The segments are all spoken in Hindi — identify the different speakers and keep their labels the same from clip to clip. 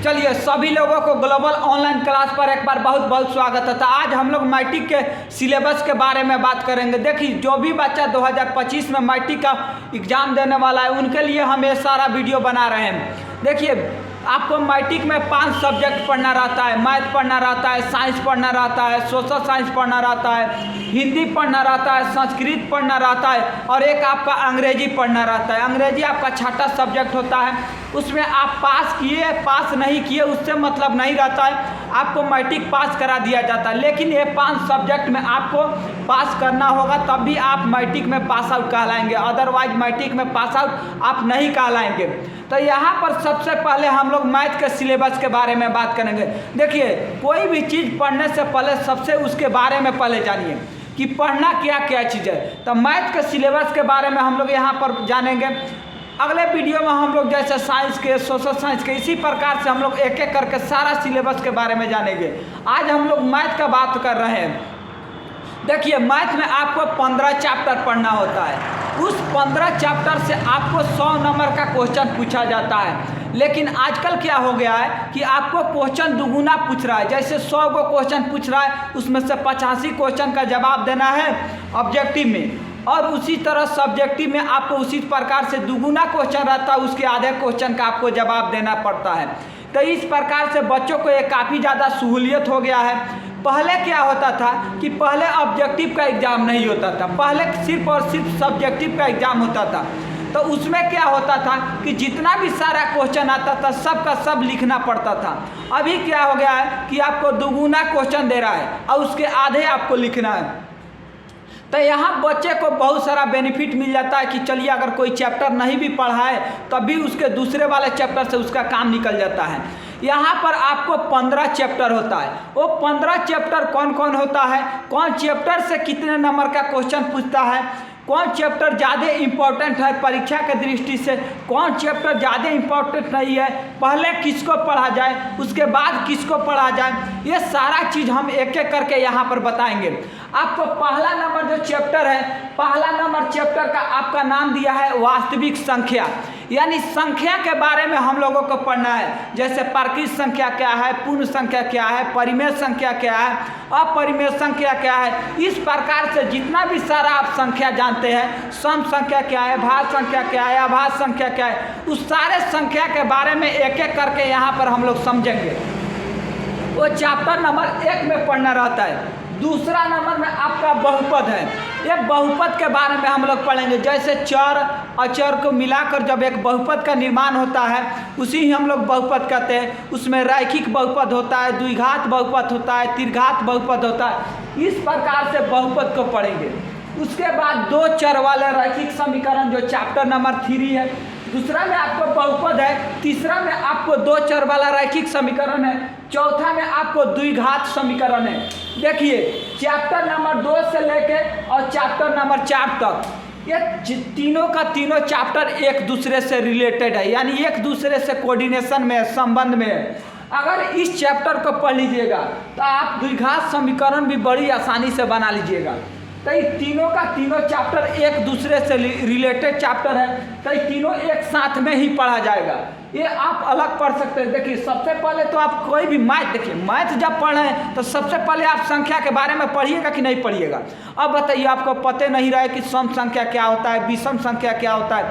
Speaker 1: चलिए सभी लोगों को ग्लोबल ऑनलाइन क्लास पर एक बार बहुत बहुत स्वागत है। तो आज हम लोग मैट्रिक के सिलेबस के बारे में बात करेंगे। देखिए जो भी बच्चा 2025 में मैट्रिक का एग्ज़ाम देने वाला है उनके लिए हम ये सारा वीडियो बना रहे हैं। देखिए आपको मैट्रिक में 5 सब्जेक्ट पढ़ना रहता है, मैथ पढ़ना रहता है, साइंस पढ़ना रहता है, सोशल साइंस पढ़ना रहता है, हिंदी पढ़ना रहता है, संस्कृत पढ़ना रहता है और एक आपका अंग्रेजी पढ़ना रहता है। अंग्रेजी आपका छठा सब्जेक्ट होता है, उसमें आप पास किए पास नहीं किए उससे मतलब नहीं रहता है, आपको मैट्रिक पास करा दिया जाता है। लेकिन ये 5 सब्जेक्ट में आपको पास करना होगा तब भी आप मैट्रिक में पास आउट कहलाएंगे, अदरवाइज मैट्रिक में पास आउट आप नहीं कहलाएंगे। तो यहाँ पर सबसे पहले हम लोग मैथ के सिलेबस के बारे में बात करेंगे। देखिए कोई भी चीज़ पढ़ने से पहले सबसे उसके बारे में पहले जानिए कि पढ़ना क्या क्या चीज़ है। तो मैथ के सिलेबस के बारे में हम लोग यहाँ पर जानेंगे। अगले वीडियो में हम लोग जैसे साइंस के, सोशल साइंस के, इसी प्रकार से हम लोग एक एक करके सारा सिलेबस के बारे में जानेंगे। आज हम लोग मैथ का बात कर रहे हैं। देखिए मैथ में आपको 15 चैप्टर पढ़ना होता है, उस 15 चैप्टर से आपको 100 नंबर का क्वेश्चन पूछा जाता है। लेकिन आजकल क्या हो गया है कि आपको क्वेश्चन दुगुना पूछ रहा है। जैसे 100 को क्वेश्चन पूछ रहा है उसमें से 85 क्वेश्चन का जवाब देना है ऑब्जेक्टिव में, और उसी तरह सब्जेक्टिव में आपको उसी प्रकार से दुगुना क्वेश्चन रहता है, उसके आधे क्वेश्चन का आपको जवाब देना पड़ता है। तो इस प्रकार से बच्चों को ये काफ़ी ज़्यादा सहूलियत हो गया है। पहले क्या होता था कि पहले ऑब्जेक्टिव का एग्ज़ाम नहीं होता था, पहले सिर्फ और सिर्फ सब्जेक्टिव का एग्ज़ाम होता था। तो उसमें क्या होता था कि जितना भी सारा क्वेश्चन आता था सब का सब लिखना पड़ता था। अभी क्या हो गया है कि आपको दुगुना क्वेश्चन दे रहा है और उसके आधे आपको लिखना है। तो यहाँ बच्चे को बहुत सारा बेनिफिट मिल जाता है कि चलिए अगर कोई चैप्टर नहीं भी पढ़ा है तब भी उसके दूसरे वाले चैप्टर से उसका काम निकल जाता है। यहाँ पर आपको 15 चैप्टर होता है। वो 15 चैप्टर कौन कौन होता है, कौन चैप्टर से कितने नंबर का क्वेश्चन पूछता है, कौन चैप्टर ज़्यादा इम्पोर्टेंट है परीक्षा के दृष्टि से, कौन चैप्टर ज़्यादा इम्पोर्टेंट नहीं है, पहले किसको पढ़ा जाए उसके बाद किसको पढ़ा जाए, ये सारा चीज़ हम एक एक करके यहाँ पर बताएंगे। आपको पहला नंबर जो चैप्टर है, पहला नंबर चैप्टर का आपका नाम दिया है वास्तविक संख्या, यानी संख्या के बारे में हम लोगों को पढ़ना है। जैसे प्राकृत संख्या क्या है, पूर्ण संख्या क्या है, परिमेय संख्या क्या है, अपरिमेय संख्या क्या है। इस प्रकार से जितना भी सारा आप संख्या जानते हैं, सम संख्या क्या है, भाज्य संख्या क्या है, अभाज्य संख्या क्या है, उस सारे संख्या के बारे में एक एक करके यहाँ पर हम लोग समझेंगे। वो चैप्टर नंबर 1 में पढ़ना रहता है। दूसरा नंबर में आपका बहुपद है, ये बहुपद के बारे में हम लोग पढ़ेंगे। जैसे चर अचर को मिलाकर जब एक बहुपद का निर्माण होता है उसी ही हम लोग बहुपद कहते हैं। उसमें रैखिक बहुपद होता है, द्विघात बहुपद होता है, त्रिघात बहुपद होता है। इस प्रकार से बहुपद को पढ़ेंगे। उसके बाद 2 चर वाले रैखिक समीकरण जो चैप्टर नंबर 3 है, दूसरा में आपको बहुपद है, तीसरा में आपको 2 चर वाला रैखिक समीकरण है, चौथा में आपको द्विघात समीकरण है। देखिए चैप्टर नंबर 2 से लेके और चैप्टर नंबर 4 तक ये तीनों का तीनों चैप्टर एक दूसरे से रिलेटेड है, यानी एक दूसरे से कोऑर्डिनेशन में, संबंध में है। अगर इस चैप्टर को पढ़ लीजिएगा तो आप द्विघात समीकरण भी बड़ी आसानी से बना लीजिएगा। तो ये तीनों का तीनों चैप्टर एक दूसरे से रिलेटेड चैप्टर है, तो ये तीनों एक साथ में ही पढ़ा जाएगा। ये आप अलग पढ़ सकते हैं। देखिए सबसे पहले तो आप कोई भी मैथ, देखिए मैथ जब पढ़ें तो सबसे पहले आप संख्या के बारे में पढ़िएगा कि नहीं पढ़िएगा। अब बताइए आपको पता नहीं रहे कि सम संख्या क्या होता है, विषम संख्या क्या होता है,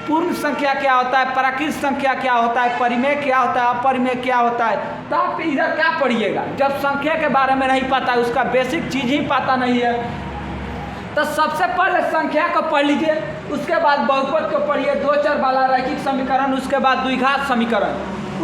Speaker 1: पूर्ण संख्या क्या होता है, प्राकृत संख्या क्या होता है, परिमेय क्या होता है, अपरिमेय क्या होता है, तो आप इधर क्या पढ़िएगा जब संख्या के बारे में नहीं पता है, उसका बेसिक चीज़ ही पता नहीं है। तो सबसे पहले संख्या को पढ़ लीजिए, उसके बाद बहुपद को पढ़िए, 2 चर वाला रैखिक समीकरण, उसके बाद द्विघात समीकरण,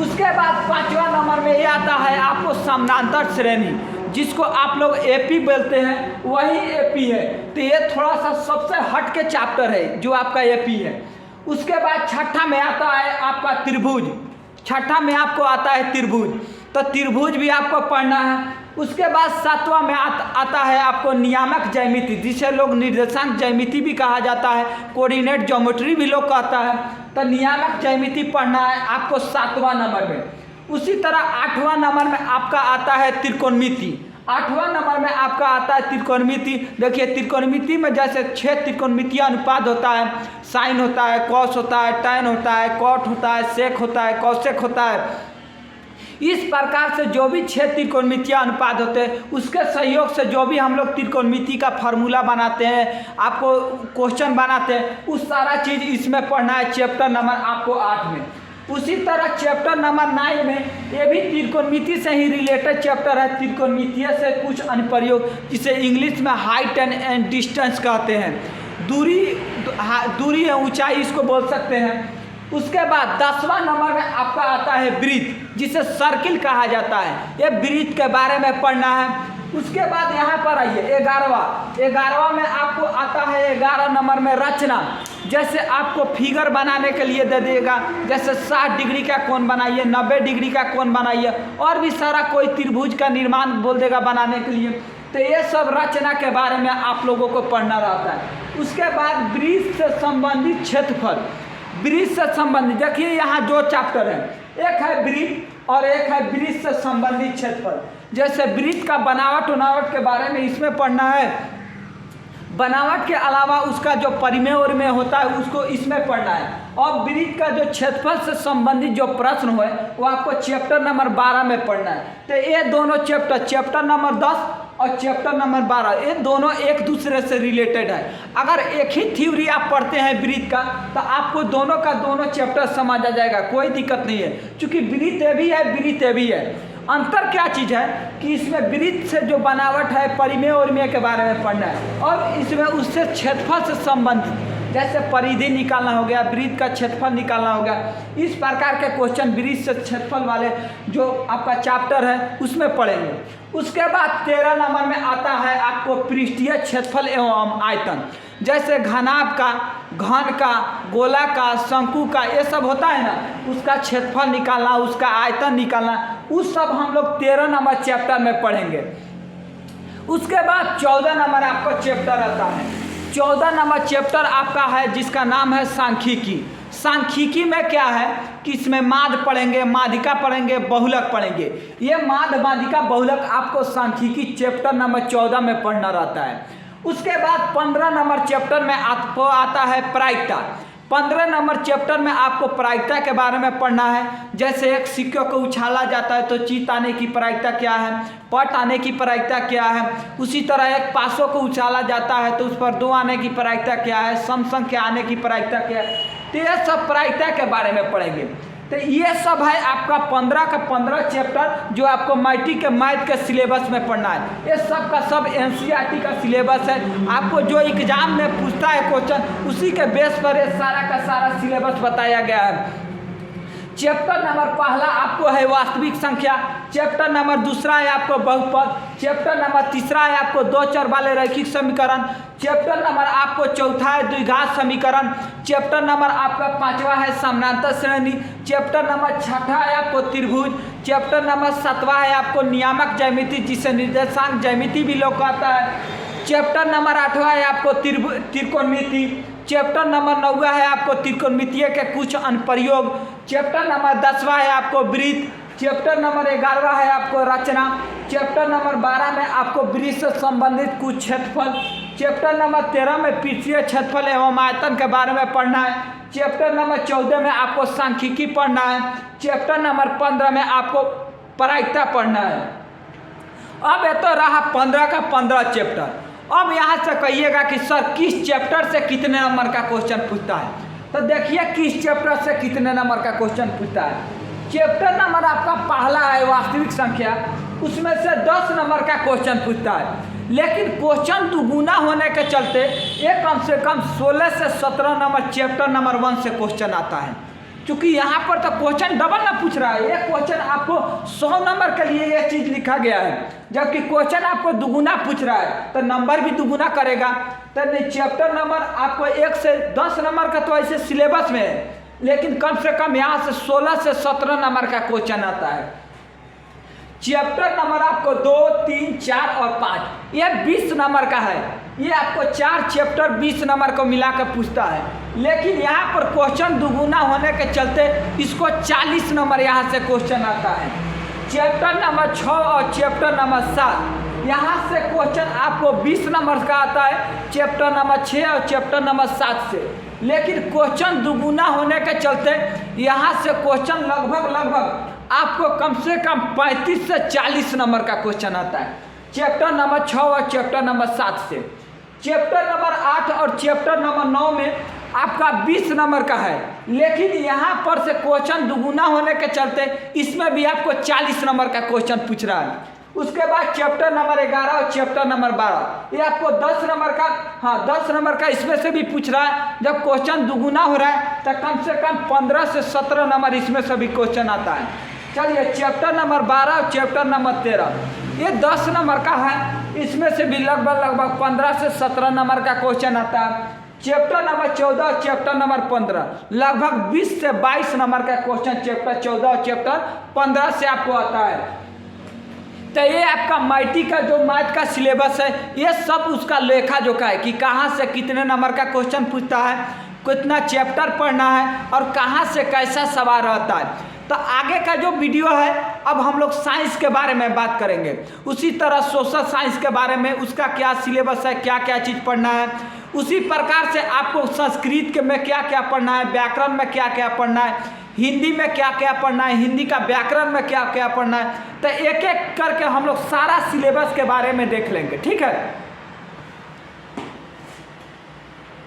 Speaker 1: उसके बाद 5वां नंबर में ये आता है आपको समानांतर श्रेणी, जिसको आप लोग एपी बोलते हैं, वही एपी है। तो ये थोड़ा सा सबसे हट के चैप्टर है जो आपका एपी है। उसके बाद छठा में आता है आपका त्रिभुज, छठा में आपको आता है त्रिभुज, तो त्रिभुज भी आपको पढ़ना है। उसके बाद 7वां में आता है आपको नियामक ज्यामिति, जिसे लोग निर्देशांक ज्यामिति भी कहा जाता है, कोऑर्डिनेट ज्योमेट्री भी लोग कहता है। तो नियामक ज्यामिति पढ़ना है आपको 7वां नंबर में। उसी तरह 8वां नंबर में आपका आता है त्रिकोणमिति, 8वां नंबर में आपका आता है त्रिकोणमिति। देखिए त्रिकोणमिति में जैसे 6 त्रिकोणमितीय अनुपात होता है, साइन होता है, कॉस होता है, टैन होता है, कॉट होता है, सेक होता है, कॉसेक होता है। इस प्रकार से जो भी 6 त्रिकोणमितीय अनुपात होते हैं उसके सहयोग से जो भी हम लोग त्रिकोणमिति का फार्मूला बनाते हैं, आपको क्वेश्चन बनाते हैं, उस सारा चीज़ इसमें पढ़ना है चैप्टर नंबर आपको 8 में। उसी तरह चैप्टर नंबर 9 में ये भी त्रिकोणमिति से ही रिलेटेड चैप्टर है, त्रिकोणमितीय से कुछ अनुप्रयोग, जिसे इंग्लिश में हाइट एंड डिस्टेंस कहते हैं, दूरी या ऊंचाई इसको बोल सकते हैं। उसके बाद 10वां नंबर में आपका आता है वृत्त, जिसे सर्किल कहा जाता है, ये वृत्त के बारे में पढ़ना है। उसके बाद यहाँ पर आइए 11वां में आपको आता है 11 नंबर में रचना, जैसे आपको फिगर बनाने के लिए दे देगा, जैसे 60 डिग्री का कोण बनाइए, 90 डिग्री का कोण बनाइए, और भी सारा कोई त्रिभुज का निर्माण बोल देगा बनाने के लिए। तो ये सब रचना के बारे में आप लोगों को पढ़ना रहता है। उसके बाद वृत्त से संबंधित क्षेत्रफल, वृत्त से संबंधित देखिए यहाँ 2 चैप्टर है, एक है वृत्त और एक है वृत्त से संबंधित क्षेत्रफल। जैसे वृत्त का बनावट के बारे में इसमें पढ़ना है, बनावट के अलावा उसका जो परिमेय और में होता है उसको इसमें पढ़ना है, और वृत्त का जो क्षेत्रफल से संबंधित जो प्रश्न हुए वो आपको चैप्टर नंबर 12 में पढ़ना है। तो ये दोनों चैप्टर नंबर 10 और चैप्टर नंबर 12 ये दोनों एक दूसरे से रिलेटेड है। अगर एक ही थ्योरी आप पढ़ते हैं वृत्त का तो आपको दोनों का दोनों चैप्टर समझ आ जाएगा, कोई दिक्कत नहीं है, क्योंकि वृत्त ये भी है, वृत्त ये भी है। अंतर क्या चीज़ है कि इसमें वृत्त से जो बनावट है, परिमेय और में के बारे में पढ़ना है, और इसमें उससे क्षेत्रफल से संबंधित, जैसे परिधि निकालना हो गया, वृत्त का क्षेत्रफल निकालना हो गया, इस प्रकार के क्वेश्चन वृत्त से क्षेत्रफल वाले जो आपका चैप्टर है उसमें पढ़ेंगे। उसके बाद 13 नंबर में आता है आपको पृष्ठीय क्षेत्रफल एवं आयतन, जैसे घनाभ का, घन का, गोला का, शंकु का, ये सब होता है ना, उसका क्षेत्रफल निकालना, उसका आयतन निकालना, उस सब हम लोग 13 नंबर चैप्टर में पढ़ेंगे। उसके बाद 14 नंबर आपका चैप्टर आता है, 14 नंबर चैप्टर आपका है जिसका नाम है सांख्यिकी। सांख्यिकी में क्या है कि इसमें माध्य पढ़ेंगे, माध्यिका पढ़ेंगे, बहुलक पढ़ेंगे। ये माध्य, माध्यिका, बहुलक आपको सांख्यिकी चैप्टर नंबर 14 में पढ़ना रहता है। उसके बाद 15 नंबर चैप्टर में आपको आता है प्रायिकता। 15 नंबर चैप्टर में आपको प्रायिकता के बारे में पढ़ना है, जैसे एक सिक्के को उछाला जाता है तो चित आने की प्रायिकता क्या है, पट आने की प्रायिकता क्या है। उसी तरह एक पासों को उछाला जाता है तो उस पर 2 आने की प्रायिकता क्या है, समसंख्या आने की प्रायिकता क्या है। तो ये सब प्रायिकता के बारे में पढ़ेंगे। तो ये सब है आपका 15 का 15 चैप्टर जो आपको मैट्रिक के मैथ के सिलेबस में पढ़ना है। ये सब का सब एनसीईआरटी का सिलेबस है। आपको जो एग्जाम में पूछता है क्वेश्चन, उसी के बेस पर ये सारा का सारा सिलेबस बताया गया है। चैप्टर नंबर 1 आपको है वास्तविक संख्या, चैप्टर नंबर 2 है आपको बहुपद, चैप्टर नंबर 3 है आपको 2 चर वाले रैखिक समीकरण, चैप्टर नंबर आपको 4 है द्विघात समीकरण, चैप्टर नंबर आपका 5वां है समानांतर श्रेणी, चैप्टर नंबर 6 है आपको त्रिभुज, चैप्टर नंबर 7वां है आपको नियामक ज्यामिति जिसे निर्देशांक ज्यामिति भी लोग कहता है, चैप्टर नंबर 8वां है आपको त्रिकोणमिति, चैप्टर नंबर 9वां है आपको त्रिकोणमितीय के कुछ अनुप्रयोग, चैप्टर नंबर 10वां है आपको वृत्त, चैप्टर नंबर 11वां है आपको रचना, चैप्टर नंबर 12 में आपको वृत्त से संबंधित कुछ क्षेत्रफल, चैप्टर नंबर 13 में पृष्ठीय क्षेत्रफल एवं आयतन के बारे में पढ़ना है, चैप्टर नंबर 14 में आपको सांख्यिकी पढ़ना है, चैप्टर नंबर 15 में आपको प्रायिकता पढ़ना है। अब ये तो रहा 15 का 15 चैप्टर। अब यहाँ से कहिएगा कि सर किस चैप्टर से कितने नंबर का क्वेश्चन पूछता है, तो देखिए किस चैप्टर से कितने नंबर का क्वेश्चन पूछता है। चैप्टर नंबर आपका 1 है वास्तविक संख्या, उसमें से 10 नंबर का क्वेश्चन पूछता है, लेकिन क्वेश्चन दुगुना होने के चलते ये कम से कम 16 से 17 नंबर चैप्टर नंबर 1 से क्वेश्चन आता है, क्योंकि यहाँ पर तो क्वेश्चन डबल ना पूछ रहा है। ये क्वेश्चन आपको 100 नंबर के लिए ये चीज़ लिखा गया है, जबकि क्वेश्चन आपको दुगुना पूछ रहा है तो नंबर भी दुगुना करेगा। तो नहीं, चैप्टर नंबर आपको 1 से 10 नंबर का तो ऐसे सिलेबस में है, लेकिन कम से कम यहाँ से 16 से 17 नंबर का क्वेश्चन आता है। चैप्टर नंबर आपको 2, 3, 4 और 5 ये 20 नंबर का है। ये आपको 4 चैप्टर 20 नंबर को मिलाकर पूछता है, लेकिन यहाँ पर क्वेश्चन दुगुना होने के चलते इसको 40 नंबर यहाँ से क्वेश्चन आता है। चैप्टर नंबर 6 और चैप्टर नंबर 7 यहाँ से क्वेश्चन आपको 20 नंबर का आता है, चैप्टर नंबर 6 और चैप्टर नंबर 7 से। लेकिन क्वेश्चन दुगुना होने के चलते यहाँ से क्वेश्चन लगभग आपको कम से कम 35 से 40 नंबर का क्वेश्चन आता है चैप्टर नंबर 6 और चैप्टर नंबर 7 से। चैप्टर नंबर 8 और चैप्टर नंबर 9 में आपका 20 नंबर का है, लेकिन यहाँ पर से क्वेश्चन दुगुना होने के चलते इसमें भी आपको 40 नंबर का क्वेश्चन पूछ रहा है। उसके बाद चैप्टर नंबर 11 और चैप्टर नंबर 12 ये आपको 10 नंबर का 10 नंबर का इसमें से भी पूछ रहा है। जब क्वेश्चन दुगुना हो रहा है तो कम से कम 15 से 17 नंबर इसमें से भी क्वेश्चन आता है। चलिए चैप्टर नंबर 12 और चैप्टर नंबर 13 ये 10 नंबर का है, इसमें से भी लगभग 15 से 17 नंबर का क्वेश्चन आता है। चैप्टर नंबर 14 और चैप्टर नंबर 15 लगभग 20 से 22 नंबर का क्वेश्चन चैप्टर 14 और चैप्टर 15 से आपको आता है। तो ये आपका माइटी का जो मैथ का सिलेबस है ये सब उसका लेखा जोखा है कि कहाँ से कितने नंबर का क्वेश्चन पूछता है, कितना चैप्टर पढ़ना है और कहाँ से कैसा सवाल रहता है। तो आगे का जो वीडियो है अब हम लोग साइंस के बारे में बात करेंगे, उसी तरह सोशल साइंस के बारे में उसका क्या सिलेबस है, क्या क्या चीज़ पढ़ना है। उसी प्रकार से आपको संस्कृत के में क्या क्या पढ़ना है, व्याकरण में क्या क्या पढ़ना है, हिंदी में क्या क्या पढ़ना है, हिंदी का व्याकरण में क्या क्या पढ़ना है। तो एक एक करके हम लोग सारा सिलेबस के बारे में देख लेंगे, ठीक है।